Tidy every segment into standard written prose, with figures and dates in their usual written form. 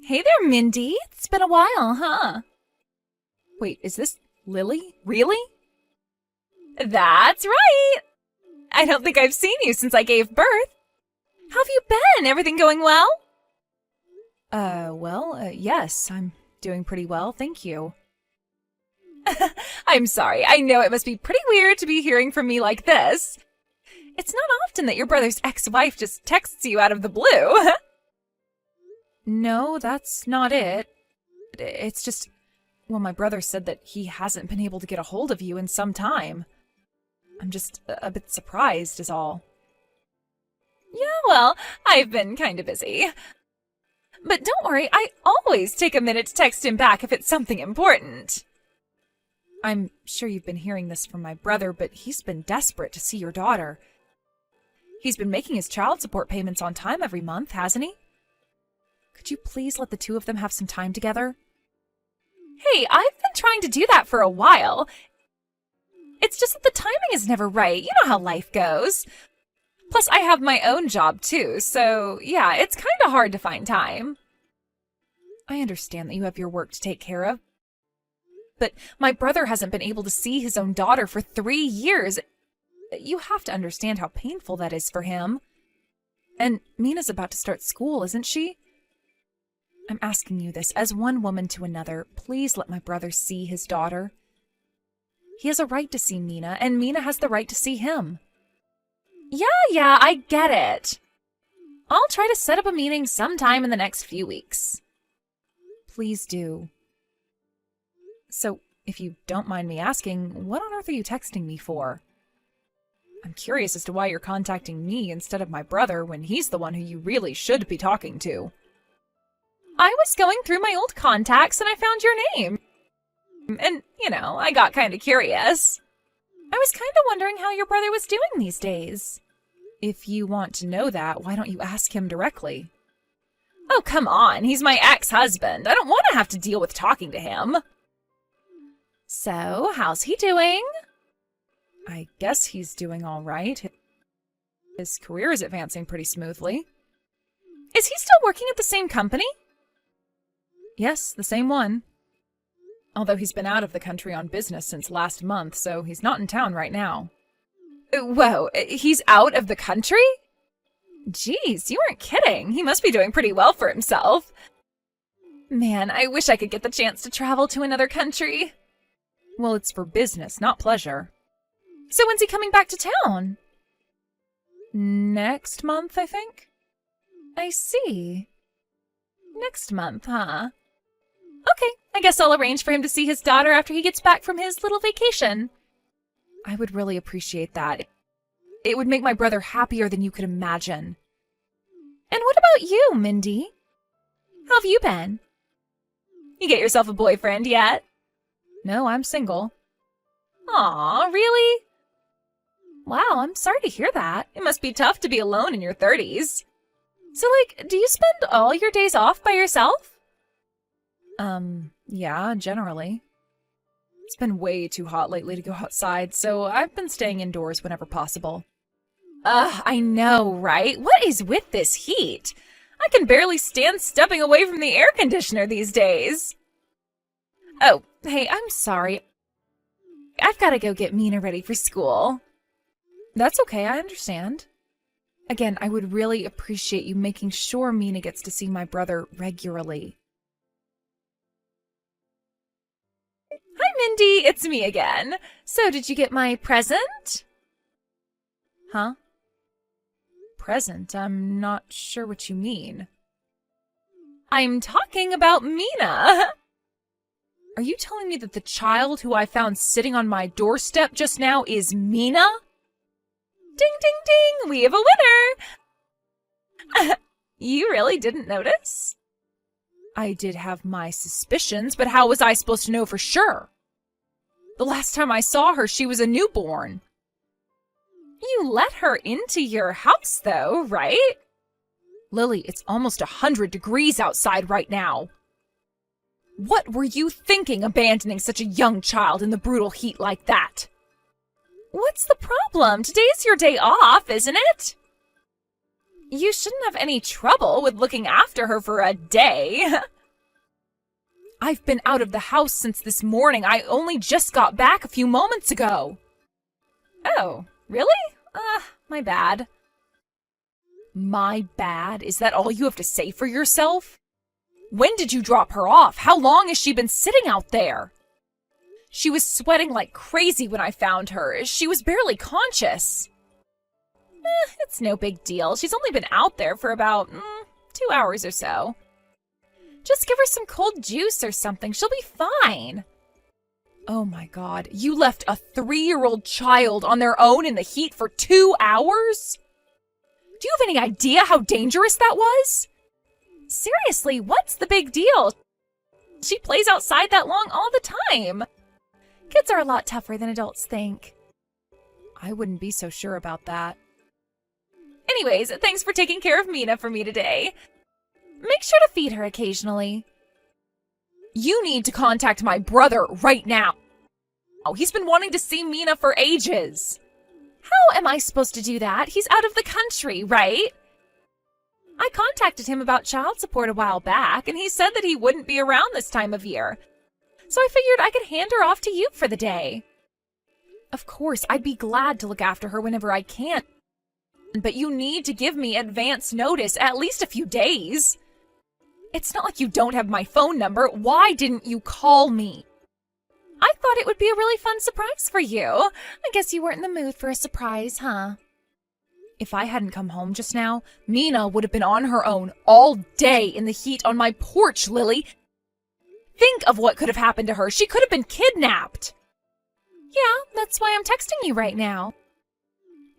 Hey there, Mindy. It's been a while, huh? Wait, is this Lily? Really? That's right! I don't think I've seen you since I gave birth. How have you been? Everything going well? Yes, I'm doing pretty well, thank you. I'm sorry, I know it must be pretty weird to be hearing from me like this. It's not often that your brother's ex-wife just texts you out of the blue. No, that's not it. It's just, well, my brother said that he hasn't been able to get a hold of you in some time. I'm just a bit surprised is all. Yeah, well, I've been kind of busy. But don't worry, I always take a minute to text him back if it's something important. I'm sure you've been hearing this from my brother, but he's been desperate to see your daughter. He's been making his child support payments on time every month, hasn't he? Could you please let the two of them have some time together? Hey, I've been trying to do that for a while. It's just that the timing is never right. You know how life goes. Plus, I have my own job, too, so yeah, it's kind of hard to find time. I understand that you have your work to take care of, but my brother hasn't been able to see his own daughter for 3 years. You have to understand how painful that is for him. And Mina's about to start school, isn't she? I'm asking you this as one woman to another. Please let my brother see his daughter. He has a right to see Mina, and Mina has the right to see him. Yeah, I get it. I'll try to set up a meeting sometime in the next few weeks. Please do. So, if you don't mind me asking, what on earth are you texting me for? I'm curious as to why you're contacting me instead of my brother when he's the one who you really should be talking to. I was going through my old contacts and I found your name. And, I got kind of curious. I was kind of wondering how your brother was doing these days. If you want to know that, why don't you ask him directly? Oh, come on. He's my ex-husband. I don't want to have to deal with talking to him. So, how's he doing? I guess he's doing all right. His career is advancing pretty smoothly. Is he still working at the same company? Yes, the same one. Although he's been out of the country on business since last month, so he's not in town right now. Whoa, he's out of the country? Jeez, you weren't kidding. He must be doing pretty well for himself. Man, I wish I could get the chance to travel to another country. Well, it's for business, not pleasure. So when's he coming back to town? Next month, I think. I see. Next month, huh? Okay, I guess I'll arrange for him to see his daughter after he gets back from his little vacation. I would really appreciate that. It would make my brother happier than you could imagine. And what about you, Mindy? How have you been? You get yourself a boyfriend yet? No, I'm single. Aw, really? Wow, I'm sorry to hear that. It must be tough to be alone in your 30s. So, do you spend all your days off by yourself? Yeah, generally. It's been way too hot lately to go outside, so I've been staying indoors whenever possible. I know, right? What is with this heat? I can barely stand stepping away from the air conditioner these days. Oh, hey, I'm sorry. I've got to go get Mina ready for school. That's okay, I understand. Again, I would really appreciate you making sure Mina gets to see my brother regularly. Hi, Mindy, it's me again. So, did you get my present? Huh? Present? I'm not sure what you mean. I'm talking about Mina. Are you telling me that the child who I found sitting on my doorstep just now is Mina? Ding, ding, ding! We have a winner! You really didn't notice? I did have my suspicions, but how was I supposed to know for sure? The last time I saw her, she was a newborn. You let her into your house, though, right? Lily, it's almost 100 degrees outside right now. What were you thinking, abandoning such a young child in the brutal heat like that? What's the problem? Today's your day off, isn't it? You shouldn't have any trouble with looking after her for a day. I've been out of the house since this morning. I only just got back a few moments ago. Oh, really? My bad. My bad? Is that all you have to say for yourself? When did you drop her off? How long has she been sitting out there? She was sweating like crazy when I found her. She was barely conscious. It's no big deal. She's only been out there for about 2 hours or so. Just give her some cold juice or something. She'll be fine. Oh my God, you left a 3-year-old child on their own in the heat for 2 hours? Do you have any idea how dangerous that was? Seriously, what's the big deal? She plays outside that long all the time. Kids are a lot tougher than adults think. I wouldn't be so sure about that. Anyways, thanks for taking care of Mina for me today. Make sure to feed her occasionally. You need to contact my brother right now. Oh, he's been wanting to see Mina for ages. How am I supposed to do that? He's out of the country, right? I contacted him about child support a while back, and he said that he wouldn't be around this time of year. So I figured I could hand her off to you for the day. Of course, I'd be glad to look after her whenever I can. But you need to give me advance notice, at least a few days. It's not like you don't have my phone number. Why didn't you call me? I thought it would be a really fun surprise for you. I guess you weren't in the mood for a surprise, huh? If I hadn't come home just now, Mina would have been on her own all day in the heat on my porch, Lily. Think of what could have happened to her. She could have been kidnapped. Yeah, that's why I'm texting you right now.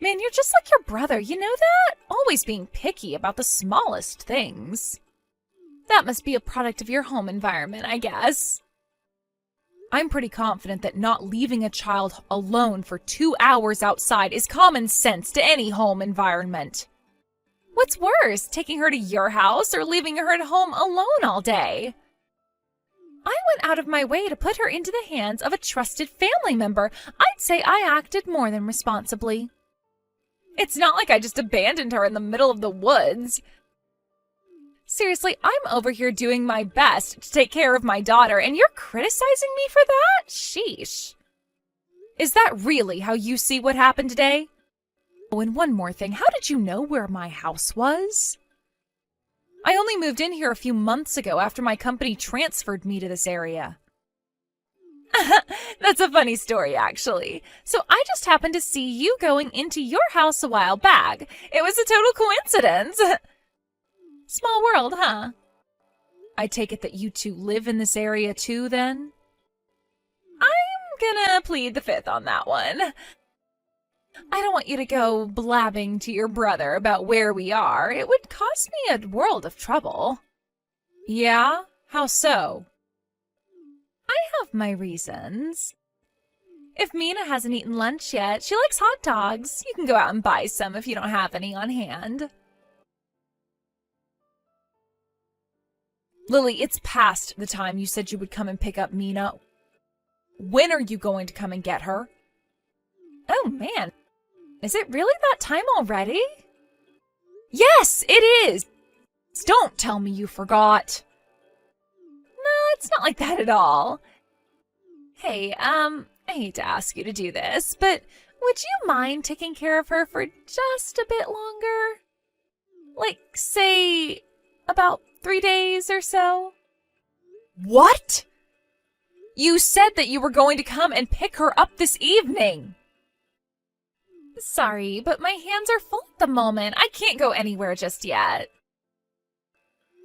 Man, you're just like your brother, you know that? Always being picky about the smallest things. That must be a product of your home environment, I guess. I'm pretty confident that not leaving a child alone for 2 hours outside is common sense to any home environment. What's worse, taking her to your house or leaving her at home alone all day? I went out of my way to put her into the hands of a trusted family member. I'd say I acted more than responsibly. It's not like I just abandoned her in the middle of the woods. Seriously, I'm over here doing my best to take care of my daughter, and you're criticizing me for that? Sheesh. Is that really how you see what happened today? Oh, and one more thing. How did you know where my house was? I only moved in here a few months ago after my company transferred me to this area. That's a funny story, actually. So I just happened to see you going into your house a while back. It was a total coincidence. Small world, huh? I take it that you two live in this area too, then? I'm gonna plead the fifth on that one. I don't want you to go blabbing to your brother about where we are. It would cause me a world of trouble. Yeah? How so? I have my reasons. If Mina hasn't eaten lunch yet, she likes hot dogs. You can go out and buy some if you don't have any on hand. Lily, it's past the time you said you would come and pick up Mina. When are you going to come and get her? Oh, man. Is it really that time already? Yes, it is. Don't tell me you forgot. No, it's not like that at all. Hey, I hate to ask you to do this, but would you mind taking care of her for just a bit longer? Like, say, about 3 days or so? What? You said that you were going to come and pick her up this evening. Sorry, but my hands are full at the moment. I can't go anywhere just yet.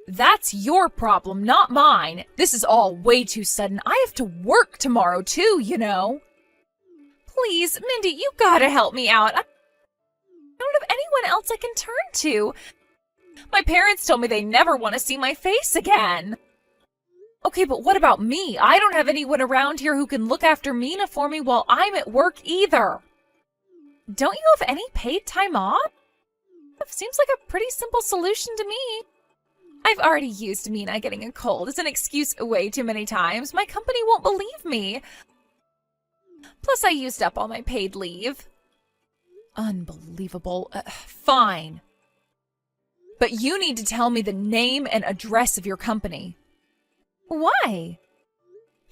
That's your problem, not mine. This is all way too sudden. I have to work tomorrow too, you know. Please, Mindy, you gotta help me out. I don't have anyone else I can turn to. My parents told me they never want to see my face again. Okay, but what about me? I don't have anyone around here who can look after Mina for me while I'm at work either. Don't you have any paid time off? Seems like a pretty simple solution to me. I've already used Mina getting a cold as an excuse way too many times. My company won't believe me. Plus, I used up all my paid leave. Unbelievable. Fine. But you need to tell me the name and address of your company. Why?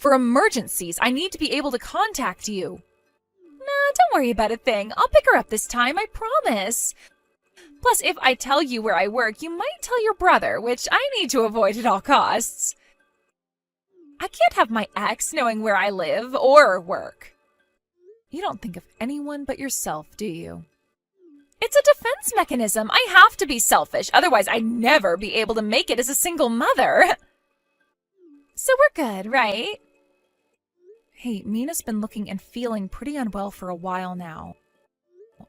For emergencies, I need to be able to contact you. Nah, don't worry about a thing. I'll pick her up this time, I promise. Plus, if I tell you where I work, you might tell your brother, which I need to avoid at all costs. I can't have my ex knowing where I live or work. You don't think of anyone but yourself, do you? It's a defense mechanism. I have to be selfish, otherwise I'd never be able to make it as a single mother. So we're good, right? Hey, Mina's been looking and feeling pretty unwell for a while now.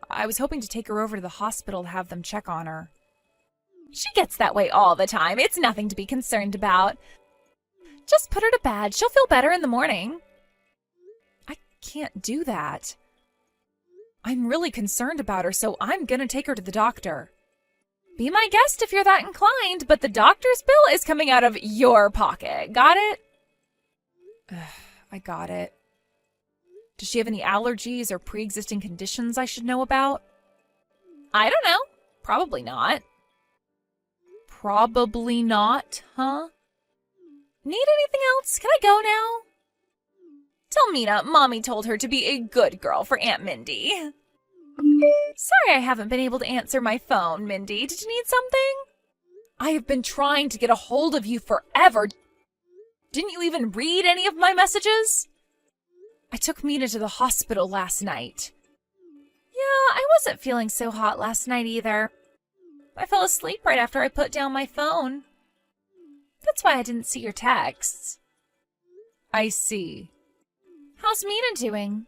I was hoping to take her over to the hospital to have them check on her. She gets that way all the time. It's nothing to be concerned about. Just put her to bed. She'll feel better in the morning. I can't do that. I'm really concerned about her, so I'm gonna take her to the doctor. Be my guest if you're that inclined, but the doctor's bill is coming out of your pocket. Got it? I got it. Does she have any allergies or pre-existing conditions I should know about? I don't know. Probably not. Probably not, huh? Need anything else? Can I go now? Tell Mina Mommy told her to be a good girl for Aunt Mindy. Sorry I haven't been able to answer my phone, Mindy. Did you need something? I have been trying to get a hold of you forever. Didn't you even read any of my messages? I took Mina to the hospital last night. Yeah, I wasn't feeling so hot last night either. I fell asleep right after I put down my phone. That's why I didn't see your texts. I see. How's Mina doing?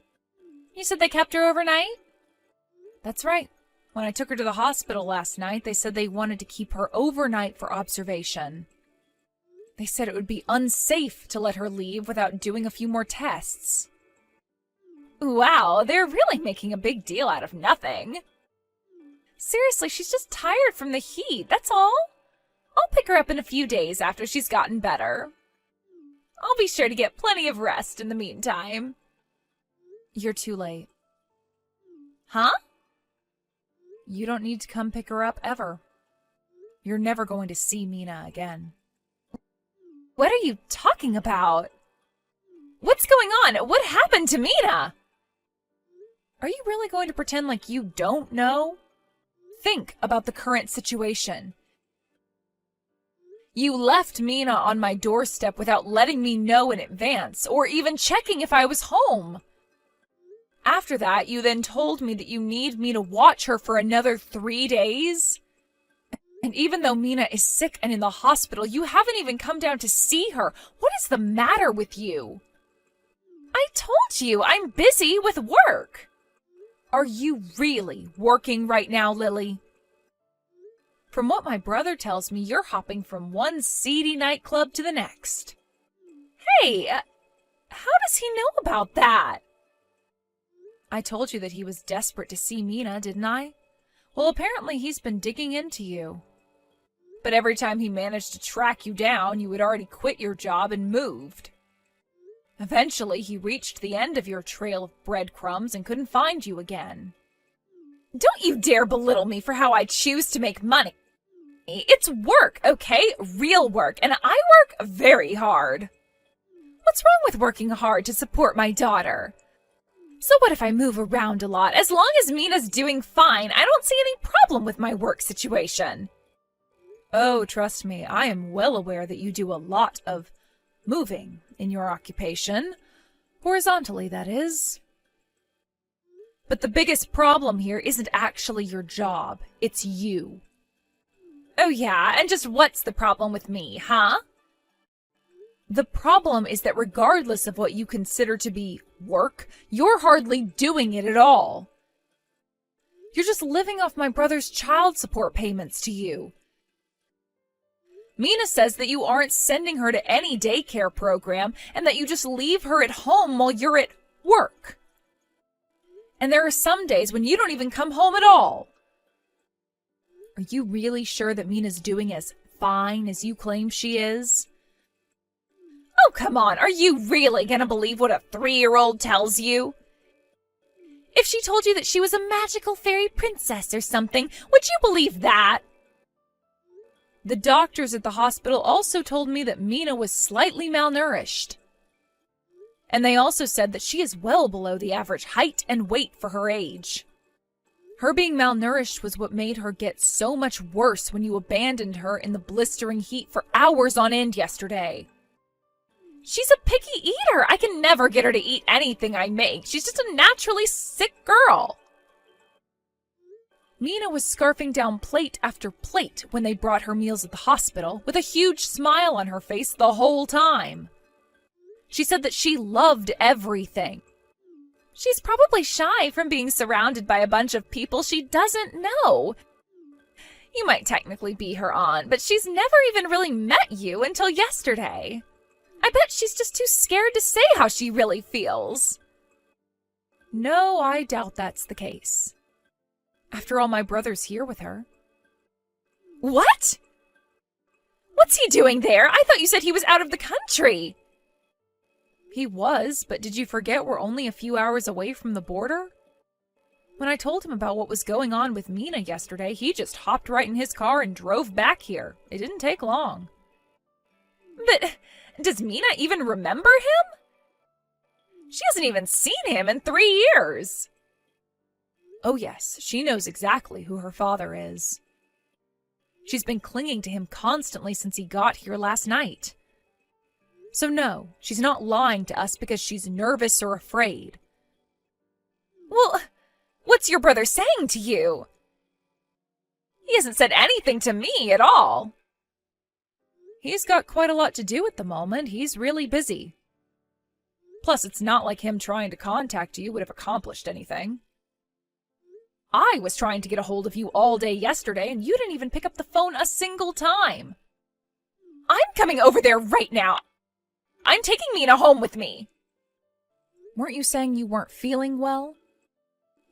You said they kept her overnight? That's right. When I took her to the hospital last night, they said they wanted to keep her overnight for observation. They said it would be unsafe to let her leave without doing a few more tests. Wow, they're really making a big deal out of nothing. Seriously, she's just tired from the heat, that's all. I'll pick her up in a few days after she's gotten better. I'll be sure to get plenty of rest in the meantime. You're too late. Huh? You don't need to come pick her up ever. You're never going to see Mina again. What are you talking about? What's going on? What happened to Mina? Are you really going to pretend like you don't know? Think about the current situation. You left Mina on my doorstep without letting me know in advance, or even checking if I was home. After that, you then told me that you need me to watch her for another 3 days. And even though Mina is sick and in the hospital, you haven't even come down to see her. What is the matter with you? I told you, I'm busy with work. Are you really working right now, Lily? From what my brother tells me, you're hopping from one seedy nightclub to the next. Hey, how does he know about that? I told you that he was desperate to see Mina, didn't I? Well, apparently he's been digging into you. But every time he managed to track you down, you had already quit your job and moved. Eventually, he reached the end of your trail of breadcrumbs and couldn't find you again. Don't you dare belittle me for how I choose to make money. It's work, okay? Real work, and I work very hard. What's wrong with working hard to support my daughter? So what if I move around a lot? As long as Mina's doing fine, I don't see any problem with my work situation. Oh, trust me, I am well aware that you do a lot of moving in your occupation. Horizontally, that is. But the biggest problem here isn't actually your job, it's you. Oh yeah, and just what's the problem with me, huh? The problem is that regardless of what you consider to be work, you're hardly doing it at all. You're just living off my brother's child support payments to you. Mina says that you aren't sending her to any daycare program and that you just leave her at home while you're at work. And there are some days when you don't even come home at all. Are you really sure that Mina's doing as fine as you claim she is? Oh, come on. Are you really gonna believe what a 3-year-old tells you? If she told you that she was a magical fairy princess or something, would you believe that? The doctors at the hospital also told me that Mina was slightly malnourished. And they also said that she is well below the average height and weight for her age. Her being malnourished was what made her get so much worse when you abandoned her in the blistering heat for hours on end yesterday. She's a picky eater. I can never get her to eat anything I make. She's just a naturally sick girl. Mina was scarfing down plate after plate when they brought her meals at the hospital, with a huge smile on her face the whole time. She said that she loved everything. She's probably shy from being surrounded by a bunch of people she doesn't know. You might technically be her aunt, but she's never even really met you until yesterday. I bet she's just too scared to say how she really feels. No, I doubt that's the case. After all, my brother's here with her. What? What's he doing there? I thought you said he was out of the country. He was, but did you forget we're only a few hours away from the border? When I told him about what was going on with Mina yesterday, he just hopped right in his car and drove back here. It didn't take long. But does Mina even remember him? She hasn't even seen him in 3 years. Oh yes, she knows exactly who her father is. She's been clinging to him constantly since he got here last night. So no, she's not lying to us because she's nervous or afraid. Well, what's your brother saying to you? He hasn't said anything to me at all. He's got quite a lot to do at the moment. He's really busy. Plus, it's not like him trying to contact you would have accomplished anything. I was trying to get a hold of you all day yesterday, and you didn't even pick up the phone a single time. I'm coming over there right now. I'm taking Mina home with me. Weren't you saying you weren't feeling well?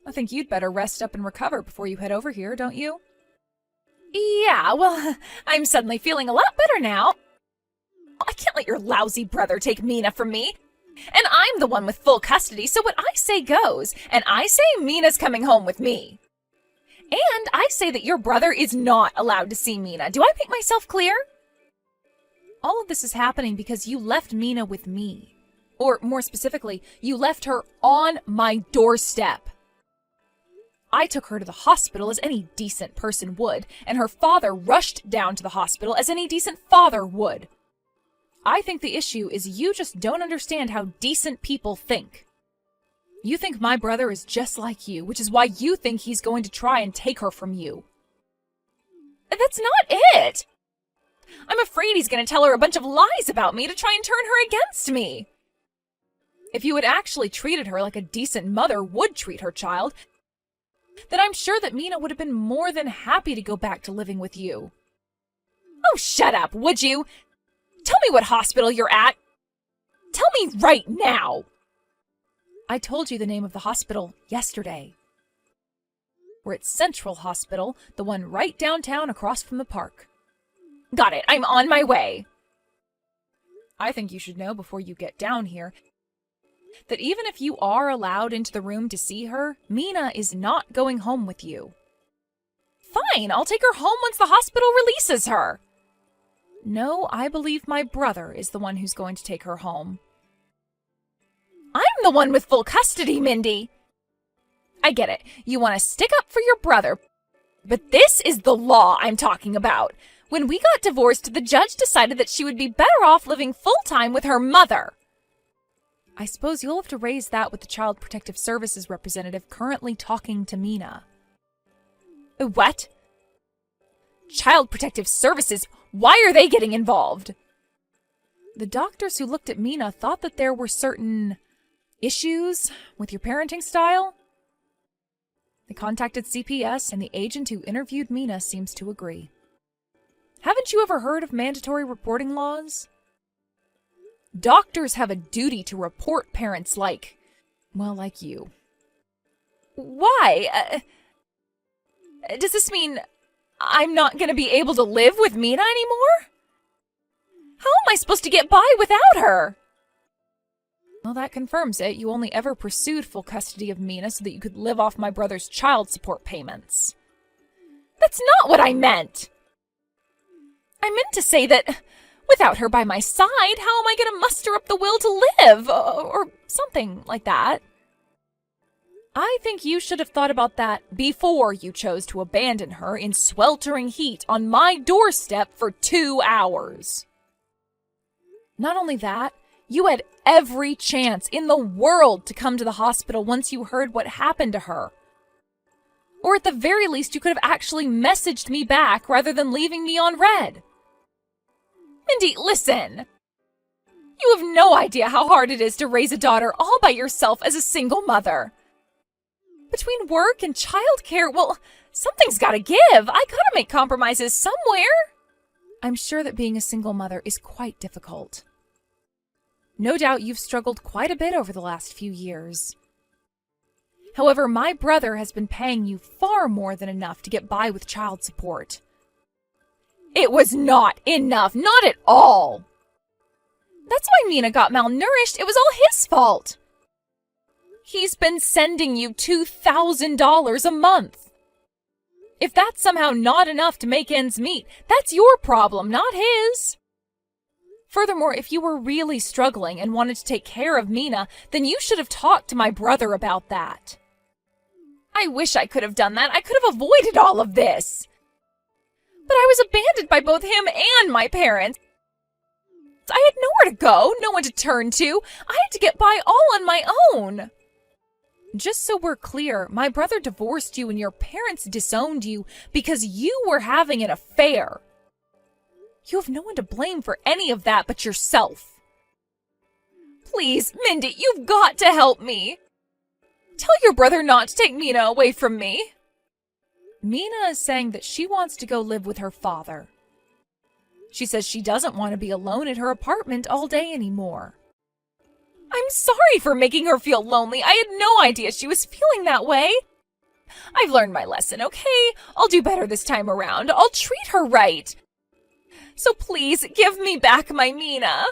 I think you'd better rest up and recover before you head over here, don't you? Yeah, well, I'm suddenly feeling a lot better now. I can't let your lousy brother take Mina from me. And I'm the one with full custody, so what I say goes. And I say Mina's coming home with me. And I say that your brother is not allowed to see Mina. Do I make myself clear? All of this is happening because you left Mina with me. Or more specifically, you left her on my doorstep. I took her to the hospital as any decent person would, and her father rushed down to the hospital as any decent father would. I think the issue is you just don't understand how decent people think. You think my brother is just like you, which is why you think he's going to try and take her from you. That's not it! I'm afraid he's going to tell her a bunch of lies about me to try and turn her against me. If you had actually treated her like a decent mother would treat her child, then I'm sure that Mina would have been more than happy to go back to living with you. Oh, shut up, would you? Tell me what hospital you're at. Tell me right now. I told you the name of the hospital yesterday. We're at Central Hospital, the one right downtown across from the park. Got it, I'm on my way. I think you should know before you get down here that even if you are allowed into the room to see her, Mina is not going home with you. Fine, I'll take her home once the hospital releases her. No, I believe my brother is the one who's going to take her home. I'm the one with full custody, Mindy. I get it. You want to stick up for your brother, but this is the law I'm talking about. When we got divorced, the judge decided that she would be better off living full-time with her mother. I suppose you'll have to raise that with the Child Protective Services representative currently talking to Mina. What? Child Protective Services? Why are they getting involved? The doctors who looked at Mina thought that there were certain issues with your parenting style. They contacted CPS, and the agent who interviewed Mina seems to agree. Haven't you ever heard of mandatory reporting laws? Doctors have a duty to report parents like you. Why? Does this mean I'm not going to be able to live with Mina anymore? How am I supposed to get by without her? Well, that confirms it. You only ever pursued full custody of Mina so that you could live off my brother's child support payments. That's not what I meant. I meant to say that Without her by my side, how am I going to muster up the will to live? Or something like that. I think you should have thought about that before you chose to abandon her in sweltering heat on my doorstep for 2 hours. Not only that, you had every chance in the world to come to the hospital once you heard what happened to her. Or at the very least, you could have actually messaged me back rather than leaving me on red. Mindy, listen. You have no idea how hard it is to raise a daughter all by yourself as a single mother. Between work and childcare, well, something's gotta give. I gotta make compromises somewhere. I'm sure that being a single mother is quite difficult. No doubt you've struggled quite a bit over the last few years. However, my brother has been paying you far more than enough to get by with child support. It was not enough, not at all. That's why Mina got malnourished. It was all his fault. He's been sending you $2,000 a month. If that's somehow not enough to make ends meet, that's your problem, not his. Furthermore, if you were really struggling and wanted to take care of Mina, then you should have talked to my brother about that. I wish I could have done that. I could have avoided all of this. But I was abandoned by both him and my parents. I had nowhere to go, no one to turn to. I had to get by all on my own. Just so we're clear, my brother divorced you and your parents disowned you because you were having an affair. You have no one to blame for any of that but yourself. Please, Mindy, you've got to help me. Tell your brother not to take Mina away from me. Mina is saying that she wants to go live with her father. She says she doesn't want to be alone at her apartment all day anymore. I'm sorry for making her feel lonely. I had no idea she was feeling that way. I've learned my lesson, okay? I'll do better this time around. I'll treat her right. So please, give me back my Mina.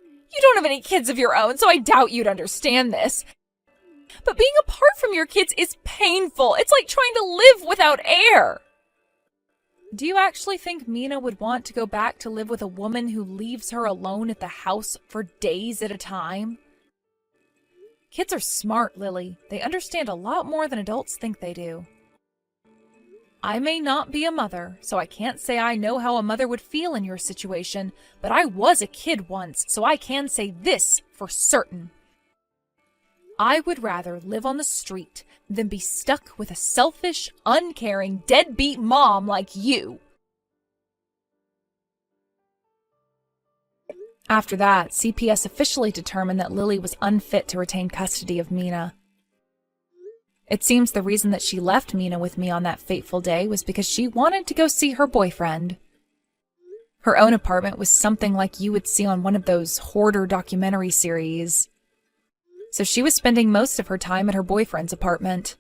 You don't have any kids of your own, so I doubt you'd understand this. But being apart from your kids is painful. It's like trying to live without air. Do you actually think Mina would want to go back to live with a woman who leaves her alone at the house for days at a time? Kids are smart, Lily. They understand a lot more than adults think they do. I may not be a mother, so I can't say I know how a mother would feel in your situation, but I was a kid once, so I can say this for certain. I would rather live on the street than be stuck with a selfish, uncaring, deadbeat mom like you. After that, CPS officially determined that Lily was unfit to retain custody of Mina. It seems the reason that she left Mina with me on that fateful day was because she wanted to go see her boyfriend. Her own apartment was something like you would see on one of those hoarder documentary series. So she was spending most of her time at her boyfriend's apartment.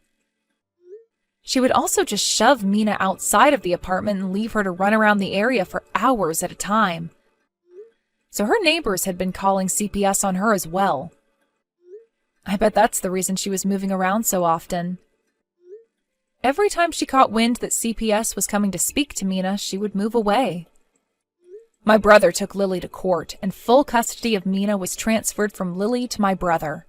She would also just shove Mina outside of the apartment and leave her to run around the area for hours at a time. So her neighbors had been calling CPS on her as well. I bet that's the reason she was moving around so often. Every time she caught wind that CPS was coming to speak to Mina, she would move away. My brother took Lily to court, and full custody of Mina was transferred from Lily to my brother.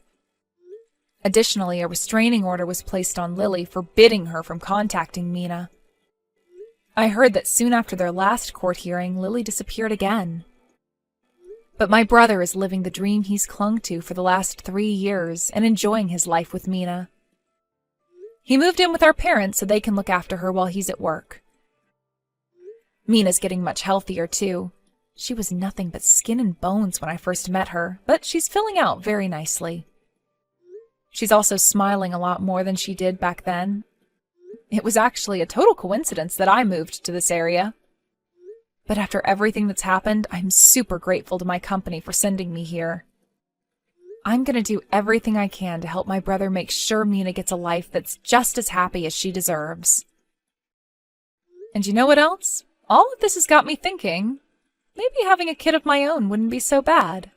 Additionally, a restraining order was placed on Lily forbidding her from contacting Mina. I heard that soon after their last court hearing, Lily disappeared again. But my brother is living the dream he's clung to for the last 3 years and enjoying his life with Mina. He moved in with our parents so they can look after her while he's at work. Mina's getting much healthier, too. She was nothing but skin and bones when I first met her, but she's filling out very nicely. She's also smiling a lot more than she did back then. It was actually a total coincidence that I moved to this area. But after everything that's happened, I'm super grateful to my company for sending me here. I'm going to do everything I can to help my brother make sure Mina gets a life that's just as happy as she deserves. And you know what else? All of this has got me thinking, maybe having a kid of my own wouldn't be so bad.